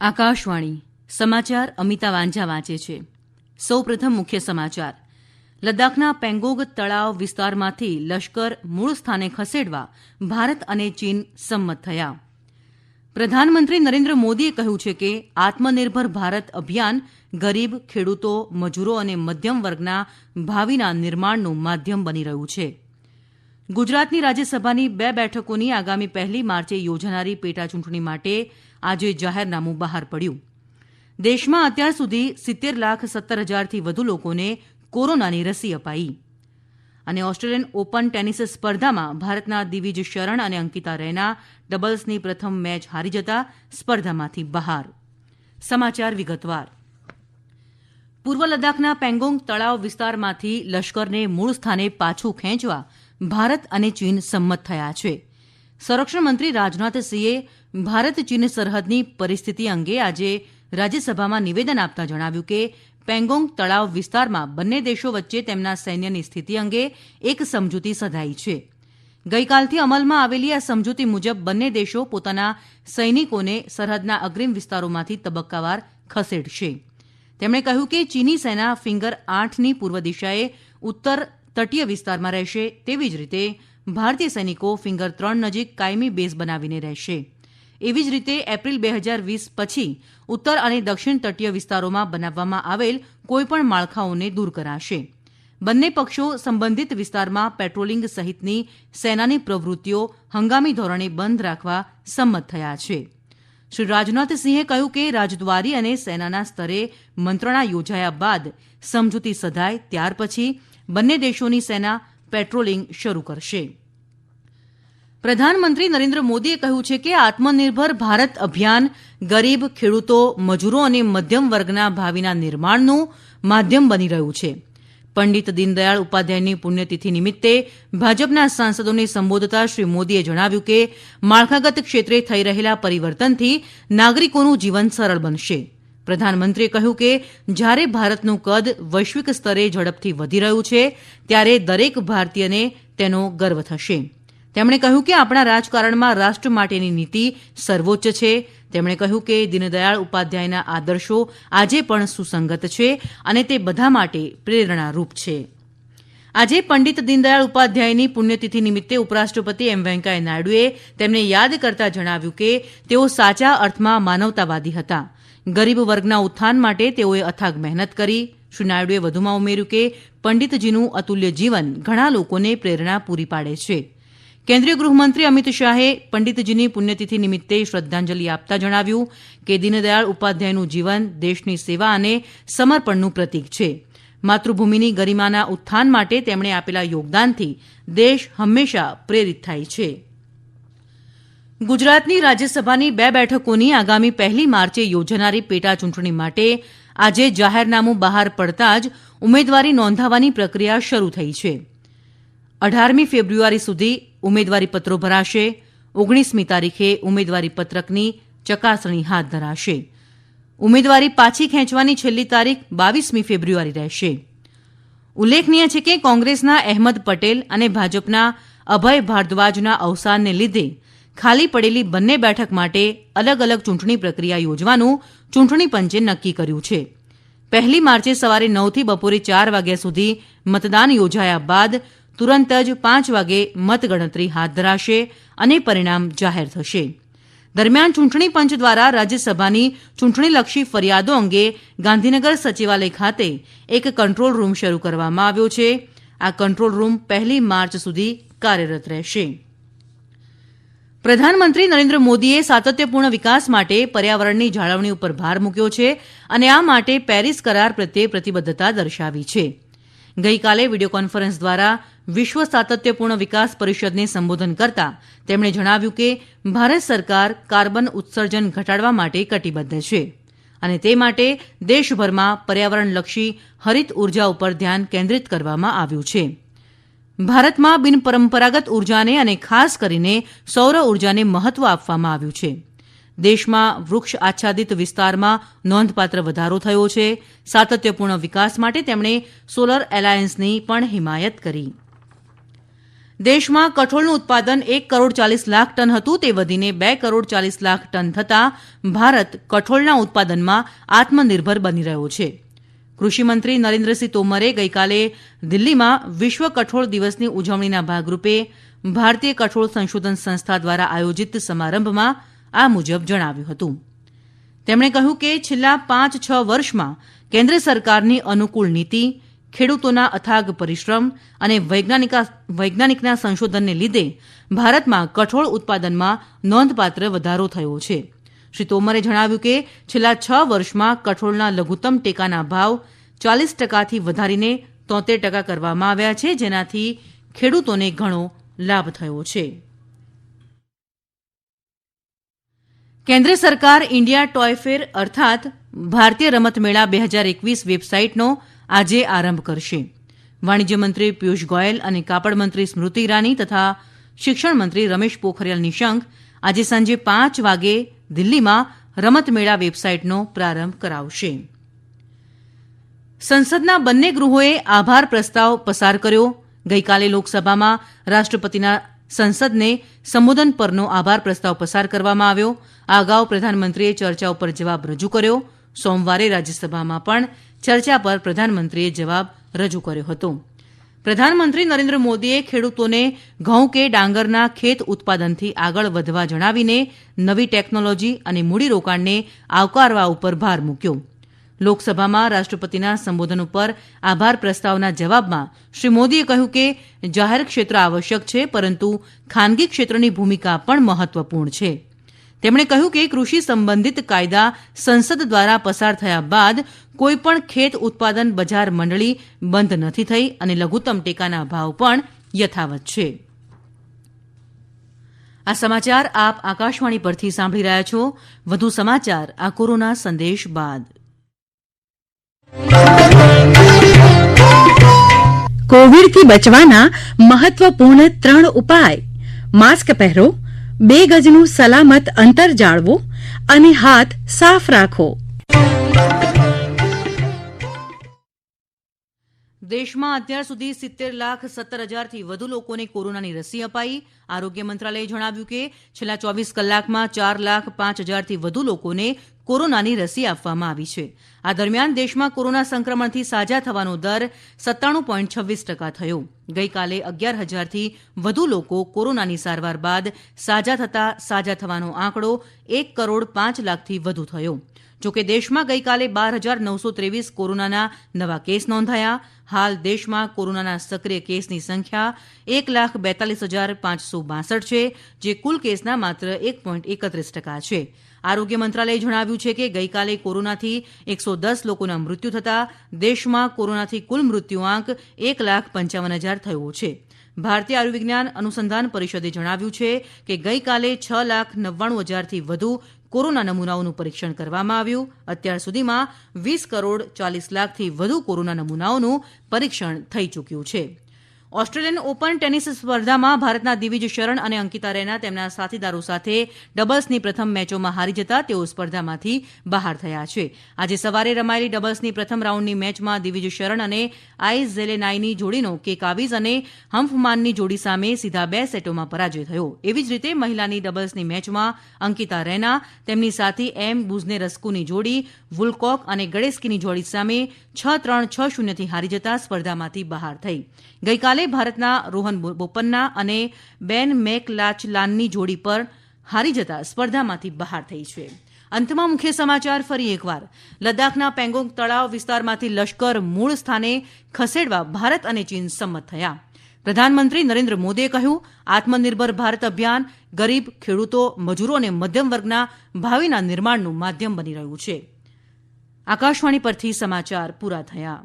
આકાશવાણી સમાચાર અમિતા વાંઝા વાંચે છે. સૌપ્રથમ મુખ્ય સમાચાર. લદ્દાખના પેંગોંગ તળાવ વિસ્તારમાંથી લશ્કર મૂળ સ્થાને ખસેડવા ભારત અને ચીન સંમત થયા. પ્રધાનમંત્રી નરેન્દ્ર મોદીએ કહ્યું છે કે આત્મનિર્ભર ભારત અભિયાન ગરીબ, ખેડૂતો, મજૂરો અને મધ્યમ વર્ગના ભાવિના નિર્માણનું માધ્યમ બની રહ્યું છે. ગુજરાતની રાજ્યસભાની 2 બેઠકોની આગામી 1 માર્ચે યોજાનારી પેટાચૂંટણી માટે આજે જાહેરનામું બહાર પડ્યું. દેશમાં અત્યાર સુધી 70,17,000થી વધુ લોકોને કોરોનાની રસી અપાઈ. અને ઓસ્ટ્રેલિયન ઓપન ટેનિસ સ્પર્ધામાં ભારતના દિવિજ શરણ અને અંકિતા રૈના ડબલ્સની પ્રથમ મેચ હારી જતા સ્પર્ધામાંથી બહાર. સમાચાર વિગતવાર. પૂર્વ લદ્દાખના પેંગોંગ તળાવ વિસ્તારમાંથી લશ્કરને મૂળ સ્થાને પાછું ખેંચવા ભારત અને ચીન સંમત થયા છે. સંરક્ષણ મંત્રી રાજનાથસિંહે ભારત ચીન સરહદની પરિસ્થિતિ અંગે આજે રાજ્યસભામાં નિવેદન આપતા જણાવ્યું કે પેંગોંગ તળાવ વિસ્તારમાં બંને દેશો વચ્ચે તેમના સૈન્યની સ્થિતિ અંગે એક સમજૂતી સધાઈ છે. ગઈકાલથી અમલમાં આવેલી આ સમજૂતી મુજબ બંને દેશો પોતાના સૈનિકોને સરહદના અગ્રીમ વિસ્તારોમાંથી તબક્કાવાર ખસેડશે. તેમણે કહ્યું કે ચીની સેના ફિંગર 8ની પૂર્વ દિશાએ ઉત્તર તટીય વિસ્તારમાં રહેશે, તેવી જ રીતે ભારતીય સૈનિકો ફિંગર 3 નજીક કાયમી બેઝ બનાવીને રહેશે. એવી જ રીતે એપ્રિલ 2020 પછી ઉત્તર અને દક્ષિણ તટીય વિસ્તારોમાં બનાવવામાં આવેલ કોઈપણ માળખાઓને દૂર કરાશે. બંને પક્ષો સંબંધિત વિસ્તારમાં પેટ્રોલિંગ સહિતની સેનાની પ્રવૃત્તિઓ હંગામી ધોરણે બંધ રાખવા સંમત થયા છે. શ્રી રાજનાથસિંહે કહ્યું કે રાજદ્વારી અને સેનાના સ્તરે મંત્રણા યોજાયા બાદ સમજૂતી સધાય ત્યાર પછી બંને દેશોની સેના પેટ્રોલિંગ શરૂ કરશે. પ્રધાનમંત્રી નરેન્દ્ર મોદીએ કહ્યું છે કે આત્મનિર્ભર ભારત અભિયાન ગરીબ, ખેડૂતો, મજૂરો અને મધ્યમ વર્ગના ભાવિના નિર્માણનું માધ્યમ બની રહ્યું છે. પંડિત દીનદયાળ ઉપાધ્યાયની પુણ્યતિથિ નિમિત્તે ભાજપના સાંસદોને સંબોધતા શ્રી મોદીએ જણાવ્યું કે માળખાગત ક્ષેત્રે થઈ રહેલા પરિવર્તનથી નાગરિકોનું જીવન સરળ બનશે. પ્રધાનમંત્રીએ કહ્યું કે જ્યારે ભારતનું કદ વૈશ્વિક સ્તરે ઝડપથી વધી રહ્યું છે ત્યારે દરેક ભારતીયને તેનો ગર્વ થશે. તેમણે કહ્યું કે આપણા રાજકારણમાં રાષ્ટ્ર માટેની નીતિ સર્વોચ્ચ છે. તેમણે કહ્યું કે દીનદયાળ ઉપાધ્યાયના આદર્શો આજે પણ સુસંગત છે અને તે બધા માટે પ્રેરણારૂપ છે. આજે પંડિત દીનદયાળ ઉપાધ્યાયની પુણ્યતિથિ નિમિત્તે ઉપરાષ્ટ્રપતિ એમ વેંકૈયા નાયડુએ તેમને યાદ કરતા જણાવ્યું કે તેઓ સાચા અર્થમાં માનવતાવાદી હતા. ગરીબ વર્ગના ઉત્થાન માટે તેઓએ અથાગ મહેનત કરી. શ્રી નાયડુએ વધુમાં ઉમેર્યું કે પંડિતજીનું અતુલ્ય જીવન ઘણા લોકોને પ્રેરણા પૂરી પાડે છે. કેન્દ્રીય ગૃહમંત્રી અમિત શાહે પંડિતજીની પુણ્યતિથિ નિમિત્તે શ્રદ્ધાંજલિ આપતા જણાવ્યું કે દીનદયાળ ઉપાધ્યાયનું જીવન દેશની સેવા અને સમર્પણનું પ્રતીક છે. માતૃભૂમિની ગરિમાના ઉત્થાન માટે તેમણે આપેલા યોગદાનથી દેશ હંમેશા પ્રેરિત થાય છે. ગુજરાતની રાજ્યસભાની 2 બેઠકોની આગામી 1 માર્ચે યોજાનારી પેટાચૂંટણી માટે આજે જાહેરનામું બહાર પડતા જ ઉમેદવારી નોંધાવવાની પ્રક્રિયા શરૂ થઈ છે. 18મી ફેબ્રુઆરી સુધી ઉમેદવારીપત્રો ભરાશે. 19મી તારીખે ઉમેદવારીપત્રકની ચકાસણી હાથ ધરાશે. ઉમેદવારી પાછી ખેંચવાની છેલ્લી તારીખ 22મી ફેબ્રુઆરી રહેશે. ઉલ્લેખનીય છે કે કોંગ્રેસના અહેમદ પટેલ અને ભાજપના અભય ભારદ્વાજના અવસાનને લીધે ખાલી પડેલી બંને બેઠક માટે અલગ અલગ ચૂંટણી પ્રક્રિયા યોજવાનું ચૂંટણી પંચે નક્કી કર્યું છે. 1 માર્ચે સવારે 9થી બપોરે 4 વાગ્યા સુધી મતદાન યોજાયા બાદ તુરંત જ 5 વાગે મતગણતરી હાથ ધરાશે અને પરિણામ જાહેર થશે. દરમિયાન ચૂંટણી પંચ દ્વારા રાજ્યસભાની ચૂંટણીલક્ષી ફરિયાદો અંગે ગાંધીનગર સચિવાલય ખાતે એક કંટ્રોલ રૂમ શરૂ કરવામાં આવ્યો છે. આ કંટ્રોલ રૂમ 1 માર્ચ સુધી કાર્યરત રહેશે. પ્રધાનમંત્રી નરેન્દ્ર મોદીએ સાતત્યપૂર્ણ વિકાસ માટે પર્યાવરણની જાળવણી ઉપર ભાર મૂક્યો છે અને આ માટે પેરિસ કરાર પ્રત્યે પ્રતિબદ્ધતા દર્શાવી છે. ગઈકાલે વિડીયો કોન્ફરન્સ દ્વારા વિશ્વ સાતત્યપૂર્ણ વિકાસ પરિષદને સંબોધન કરતા તેમણે જણાવ્યું કે ભારત સરકાર કાર્બન ઉત્સર્જન ઘટાડવા માટે કટિબદ્ધ છે અને તે માટે દેશભરમાં પર્યાવરણલક્ષી હરિત ઉર્જા ઉપર ધ્યાન કેન્દ્રિત કરવામાં આવ્યું છે. ભારતમાં બિનપરંપરાગત ઉર્જાને અને ખાસ કરીને સૌર ઉર્જાને મહત્વ આપવામાં આવ્યું છે. દેશમાં વૃક્ષ આચ્છાદિત વિસ્તારમાં નોંધપાત્ર વધારો થયો છે. સાતત્યપૂર્ણ વિકાસ માટે તેમણે સોલર એલાયન્સની પણ હિમાયત કરી. દેશમાં કઠોળનું ઉત્પાદન 1 કરોડ 40 લાખ ટન હતું તે વધીને 2 કરોડ 40 લાખ ટન થતાં ભારત કઠોળના ઉત્પાદનમાં આત્મનિર્ભર બની રહ્યો છે. કૃષિમંત્રી નરેન્દ્રસિંહ તોમરે ગઈકાલે દિલ્હીમાં વિશ્વ કઠોળ દિવસની ઉજવણીના ભાગરૂપે ભારતીય કઠોળ સંશોધન સંસ્થા દ્વારા આયોજિત સમારંભમાં આ મુજબ જણાવ્યું હતું. તેમણે કહ્યું કે છેલ્લા 5-6 વર્ષમાં કેન્દ્ર સરકારની અનુકૂળ નીતિ, ખેડૂતોના અથાગ પરિશ્રમ અને વૈજ્ઞાનિકના સંશોધનને લીધે ભારતમાં કઠોળ ઉત્પાદનમાં નોંધપાત્ર વધારો થયો છે. શ્રી તોમરે જણાવ્યું કે છેલ્લા 6 વર્ષમાં કઠોળના લઘુત્તમ ટેકાના ભાવ 40%થી વધારીને 73% કરવામાં આવ્યા છે, જેનાથી ખેડૂતોને ઘણો લાભ થયો છે. કેન્દ્ર સરકાર ઇન્ડિયા ટોય ફેર અર્થાત ભારતીય રમતમેળા 2021 વેબસાઇટનો આજે આરંભ કરશે. વાણિજ્ય મંત્રી પિયુષ ગોયલ અને કાપડ મંત્રી સ્મૃતિ ઇરાની તથા શિક્ષણ મંત્રી રમેશ પોખરિયાલ નિશંક આજે સાંજે 5 વાગે દિલ્હીમાં રમતમેળા વેબસાઇટનો પ્રારંભ કરાવશે. સંસદના બંને ગૃહોએ આભાર પ્રસ્તાવ પસાર કર્યો. ગઈકાલે લોકસભામાં રાષ્ટ્રપતિના સંસદને સંબોધન પરનો આભાર પ્રસ્તાવ પસાર કરવામાં આવ્યો. આ અગાઉ પ્રધાનમંત્રીએ ચર્ચા ઉપર જવાબ રજૂ કર્યો. સોમવારે રાજ્યસભામાં પણ ચર્ચા પર પ્રધાનમંત્રીએ જવાબ રજૂ કર્યો હતો. પ્રધાનમંત્રી નરેન્દ્ર મોદીએ ખેડૂતોને ઘઉં કે ડાંગરના ખેત ઉત્પાદનથી આગળ વધવા જણાવીને નવી ટેકનોલોજી અને મૂડીરોકાણને આવકારવા ઉપર ભાર મૂક્યો. લોકસભામાં રાષ્ટ્રપતિના સંબોધન ઉપર આભાર પ્રસ્તાવના જવાબમાં શ્રી મોદીએ કહ્યું કે જાહેર ક્ષેત્ર આવશ્યક છે, પરંતુ ખાનગી ક્ષેત્રની ભૂમિકા પણ મહત્વપૂર્ણ છે. તેમણે કહ્યું કે કૃષિ સંબંધિત કાયદા સંસદ દ્વારા પસાર થયા બાદ કોઈપણ ખેત ઉત્પાદન બજાર મંડળી બંધ નથી થઈ અને લઘુત્તમ ટેકાના ભાવ પણ યથાવત છે. આ સમાચાર આપ આકાશવાણી પરથી સાંભળી રહ્યા છો. વધુ સમાચાર આ કોરોના સંદેશ બાદ. કોવિડથી બચવાના મહત્વપૂર્ણ 3 ઉપાય: માસ્ક પહેરો, 2 ગજનું સલામત અંતર જાળવો અને હાથ સાફ રાખો. દેશમાં અત્યાર સુધી 70,17,000થી વધુ લોકોને કોરોનાની રસી અપાઈ. આરોગ્ય મંત્રાલયે જણાવ્યું કે છેલ્લા 24 કલાકમાં 4,05,000થી વધુ લોકોને કોરોનાની રસી આપવામાં આવી છે. આ દરમિયાન દેશમાં કોરોના સંક્રમણથી સાજા થવાનો દર 97.26% થયો. ગઈકાલે 11,000થી વધુ લોકો કોરોનાની સારવાર બાદ સાજા થવાનો આંકડો 1 કરોડ 5 લાખથી વધુ થયો. જોકે દેશમાં ગઈકાલે 12,923 કોરોનાના નવા કેસ નોંધાયા. હાલ દેશમાં કોરોનાના સક્રિય કેસની સંખ્યા 1,42,562 છે, જે કુલ કેસના માત્ર 1.31% છે. આરોગ્ય મંત્રાલયે જણાવ્યું છે કે ગઈકાલે કોરોનાથી 110 લોકોના મૃત્યુ થતાં દેશમાં કોરોનાથી કુલ મૃત્યુઆંક 1,55,000 થયો છે. ભારતીય આયુર્વિજ્ઞાન અનુસંધાન પરિષદે જણાવ્યું છે કે ગઈકાલે 6,99,000થી વધુ કોરોના નમૂનાઓનું પરીક્ષણ કરવામાં આવ્યું. અત્યાર સુધીમાં 20 કરોડ 40 લાખથી વધુ કોરોના નમૂનાઓનું પરીક્ષણ થઈ ચૂક્યું છે. ઓસ્ટ્રેલિયન ઓપન ટેનિસ સ્પર્ધામાં ભારતના દિવિજ શરણ અને અંકિતા રૈના તેમના સાથીદારો સાથે ડબલ્સની પ્રથમ મેચોમાં હારી જતા તેઓ સ્પર્ધામાંથી બહાર થયા છે. આજે સવારે રમાયેલી ડબલ્સની પ્રથમ રાઉન્ડની મેચમાં દિવિજ શરણ અને આઈસ ઝેલેનાઈની જોડીનો કેકાવીઝ અને હમ્ફમાનની જોડી સામે સીધા 2 સેટોમાં પરાજય થયો. એવી જ રીતે મહિલાની ડબલ્સની મેચમાં અંકિતા રૈના તેમની સાથી એમ બુઝનેરસ્કુની જોડી વુલકોક અને ગળેસ્કીની જોડી સામે 6-3, 6-0થી હારી જતા સ્પર્ધામાંથી બહાર થઈ. ગઈકાલે ભારતના રોહન બોપન્ના અને બેન મેકલાચલાનની જોડી પર હારી જતા સ્પર્ધામાંથી બહાર થઈ છે. અંતમાં મુખ્ય સમાચાર ફરી એકવાર. લદ્દાખના પેંગોંગ તળાવ વિસ્તારમાંથી લશ્કર મૂળ સ્થાને ખસેડવા ભારત અને ચીન સંમત થયા. પ્રધાનમંત્રી નરેન્દ્ર મોદીએ કહ્યું, આત્મનિર્ભર ભારત અભિયાન ગરીબ, ખેડૂતો, મજૂરો અને મધ્યમ વર્ગના ભાવિના નિર્માણનું માધ્યમ બની રહ્યું છે. આકાશવાણી પરથી સમાચાર પૂરા થયા.